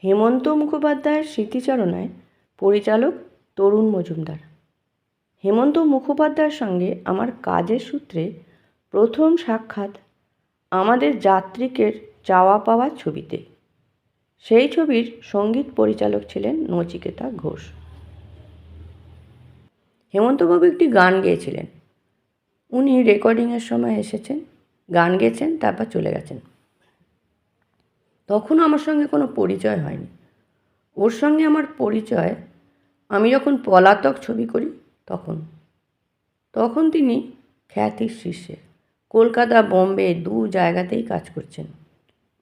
হেমন্ত মুখোপাধ্যায়ের স্মৃতিচারণায় পরিচালক তরুণ মজুমদার। হেমন্ত মুখোপাধ্যায়ের সঙ্গে আমার কাজের সূত্রে প্রথম সাক্ষাৎ আমাদের যাত্রিকের চাওয়া পাওয়া ছবিতে। সেই ছবির সঙ্গীত পরিচালক ছিলেন নচিকেতা ঘোষ। হেমন্তবাবু একটি গান গেয়েছিলেন। উনি রেকর্ডিংয়ের সময় এসেছেন, গান গেয়েছেন, তারপর চলে গেছেন। তখন আমার সঙ্গে কোনো পরিচয় হয়নি। ওর সঙ্গে আমার পরিচয় আমি যখন পলাতক ছবি করি তখন তিনি খ্যাতির শীর্ষে। কলকাতা, বোম্বে দু জায়গাতেই কাজ করছেন,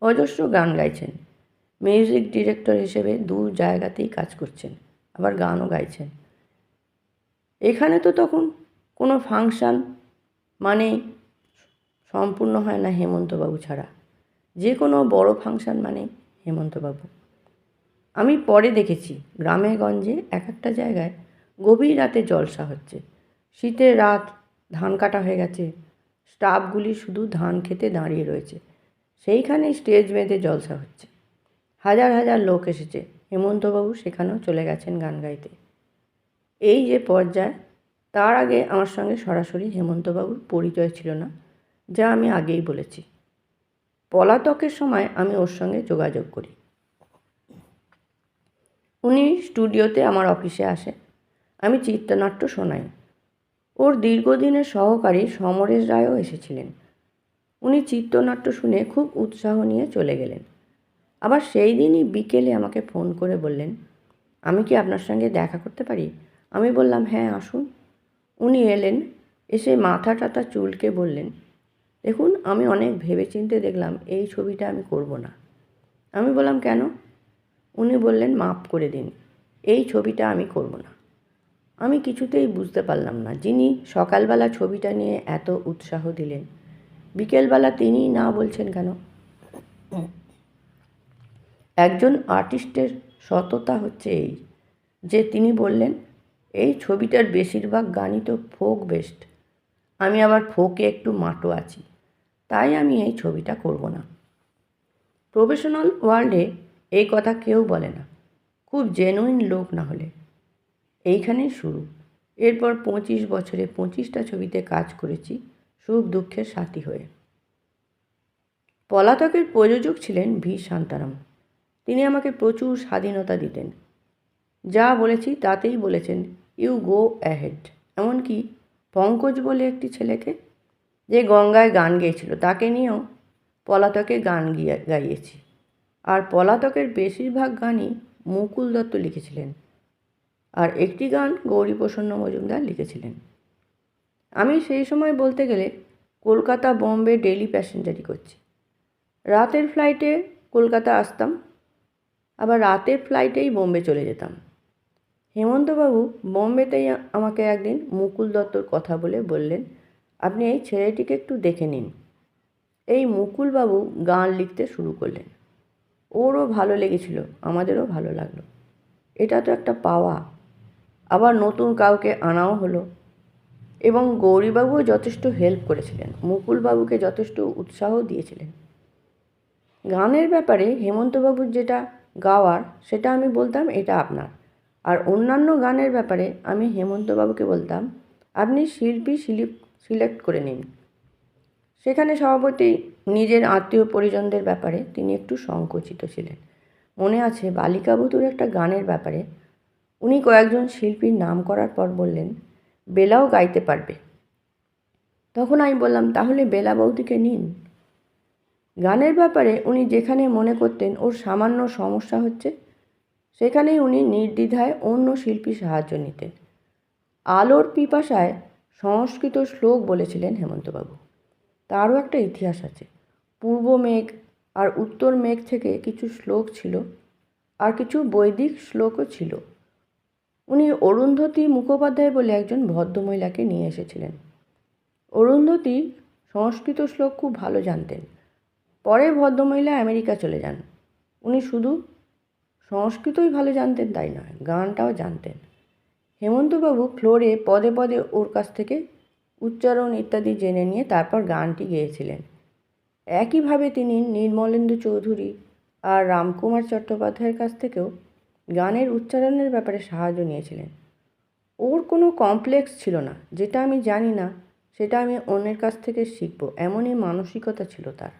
অজস্র গান গাইছেন, মিউজিক ডিরেক্টর হিসেবে দু জায়গাতেই কাজ করছেন, আবার গানও গাইছেন। এখানে তো তখন কোনো ফাংশান মানেই সম্পূর্ণ হয় না হেমন্তবাবু ছাড়া। যে কোনো বড় ফাংশান মানেই হেমন্তবাবু। আমি পরে দেখেছি গ্রামে গঞ্জে এক একটা জায়গায় গভীর রাতে জলসা হচ্ছে। শীতের রাত, ধান কাটা হয়ে গেছে, স্টাফগুলি শুধু ধান খেতে দাঁড়িয়ে রয়েছে, সেইখানেই স্টেজ বেঁধে জলসা হচ্ছে। হাজার হাজার লোক এসেছে, হেমন্তবাবু সেখানেও চলে গেছেন গান গাইতে। এই যে পর্যায়, তার আগে আমার সঙ্গে সরাসরি হেমন্তবাবুর পরিচয় ছিল না, যা আমি আগেই বলেছি। পলাতকের সময় আমি ওর সঙ্গে যোগাযোগ করি। উনি স্টুডিওতে আমার অফিসে আসে, আমি চিত্রনাট্য শোনাই। ওর দীর্ঘদিনের সহকারী সমরেশ রায়ও এসেছিলেন। উনি চিত্রনাট্য শুনে খুব উৎসাহ নিয়ে চলে গেলেন। আবার সেই দিনই বিকেলে আমাকে ফোন করে বললেন, আমি কি আপনার সঙ্গে দেখা করতে পারি? আমি বললাম, হ্যাঁ আসুন। উনি এলেন, এসে মাথা টাথা চুলকে বললেন, দেখুন আমি অনেক ভেবেচিন্তে দেখলাম এই ছবিটা আমি করব না। আমি বললাম, কেন? উনি বললেন, মাপ করে দিন, এই ছবিটা আমি করব না। আমি কিছুতেই বুঝতে পারলাম না, যিনি সকালবেলা ছবিটা নিয়ে এত উৎসাহ দিলেন, বিকেলবেলা তিনি না বলছেন কেন? একজন আর্টিস্টের সততা হচ্ছে এই যে তিনি বললেন, এই ছবিটার বেশিরভাগ গানই তো ফোক বেসড, আমি আবার ফোকে একটু মাটো আছি, তাই আমি এই ছবিটা করব না। প্রফেশনাল ওয়ার্ল্ডে এই কথা কেউ বলে না, খুব জেনুইন লোক না হলে। এইখানেই শুরু। এরপর 25 বছরে 25টা ছবিতে কাজ করেছি, সুখ দুঃখের সাথী হয়ে। পলাতকের প্রযোজক ছিলেন ভি শান্তারাম। তিনি আমাকে প্রচুর স্বাধীনতা দিতেন। যা বলেছি তাতেই বলেছেন, ইউ গো অ্যাহেড। এমনকি পঙ্কজ বলে একটি ছেলেকে, যে গঙ্গায় গান গেয়েছিল, তাকে নিয়েও পলাতকে গান গাইয়েছি। আর পলাতকের বেশিরভাগ গানই মুকুল দত্ত লিখেছিলেন, আর একটি গান গৌরীপ্রসন্ন মজুমদার লিখেছিলেন। আমি সেই সময় বলতে গেলে কলকাতা, বোম্বে ডেইলি প্যাসেঞ্জারি করছি। রাতের ফ্লাইটে কলকাতা আসতাম, আবার রাতের ফ্লাইটেই বোম্বে চলে যেতাম। হেমন্তবাবু বোম্বেতেই আমাকে একদিন মুকুল দত্তর কথা বলে বললেন, আপনি এই ছেলেটিকে একটু দেখে নিন। এই মুকুলবাবু গান লিখতে শুরু করলেন। ওরও ভালো লেগেছিল, আমাদেরও ভালো লাগলো। এটা তো একটা পাওয়া। আবার নতুন কাউকে আনাও হলো, এবং গৌরীবাবুও যথেষ্ট হেল্প করেছিলেন, মুকুলবাবুকে যথেষ্ট উৎসাহ দিয়েছিলেন। গানের ব্যাপারে হেমন্তবাবুর যেটা গাওয়ার, সেটা আমি বলতাম এটা আপনার। আর অন্যান্য গানের ব্যাপারে আমি হেমন্তবাবুকে বলতাম, আপনি শিল্পী সিলেক্ট করে নিন। সেখানে স্বভাবতই নিজের আত্মীয় পরিজনদের ব্যাপারে তিনি একটু সংকুচিত ছিলেন। মনে আছে বালিকা বধূর একটা গানের ব্যাপারে উনি কয়েকজন শিল্পীর নাম করার পর বললেন, বেলাও গাইতে পারবে। তখন আমি বললাম, তাহলে বেলা বৌদিকে নিন। গানের ব্যাপারে উনি যেখানে মনে করতেন ওর সামান্য সমস্যা হচ্ছে, সেখানেই উনি নির্দ্বিধায় অন্য শিল্পীর সাহায্য নিতেন। আলোর পিপাসায় সংস্কৃত শ্লোক বলেছিলেন হেমন্তবাবু। তারও একটা ইতিহাস আছে। পূর্ব মেঘ আর উত্তর মেঘ থেকে কিছু শ্লোক ছিল, আর কিছু বৈদিক শ্লোকও ছিল। উনি অরুন্ধতী মুখোপাধ্যায় বলে একজন ভদ্রমহিলাকে নিয়ে এসেছিলেন। অরুন্ধতী সংস্কৃত শ্লোক খুব ভালো জানতেন। পরে ভদ্রমহিলা আমেরিকা চলে যান। উনি শুধু সংস্কৃতই ভালো জানতেন তাই নয়, গানটাও জানতেন। হেমন্তবাবু ফ্লোরে পদে পদে ওর কাছ থেকে উচ্চারণ ইত্যাদি জেনে নিয়ে তারপর গানটি গেয়েছিলেন। একইভাবে তিনি নির্মলেন্দু চৌধুরী আর রামকুমার চট্টোপাধ্যায়ের কাছ থেকেও গানের উচ্চারণের ব্যাপারে সাহায্য নিয়েছিলেন। ওর কোনো কমপ্লেক্স ছিল না, যেটা আমি জানি না সেটা আমি অন্যের কাছ থেকে শিখব, এমনই মানসিকতা ছিল তার।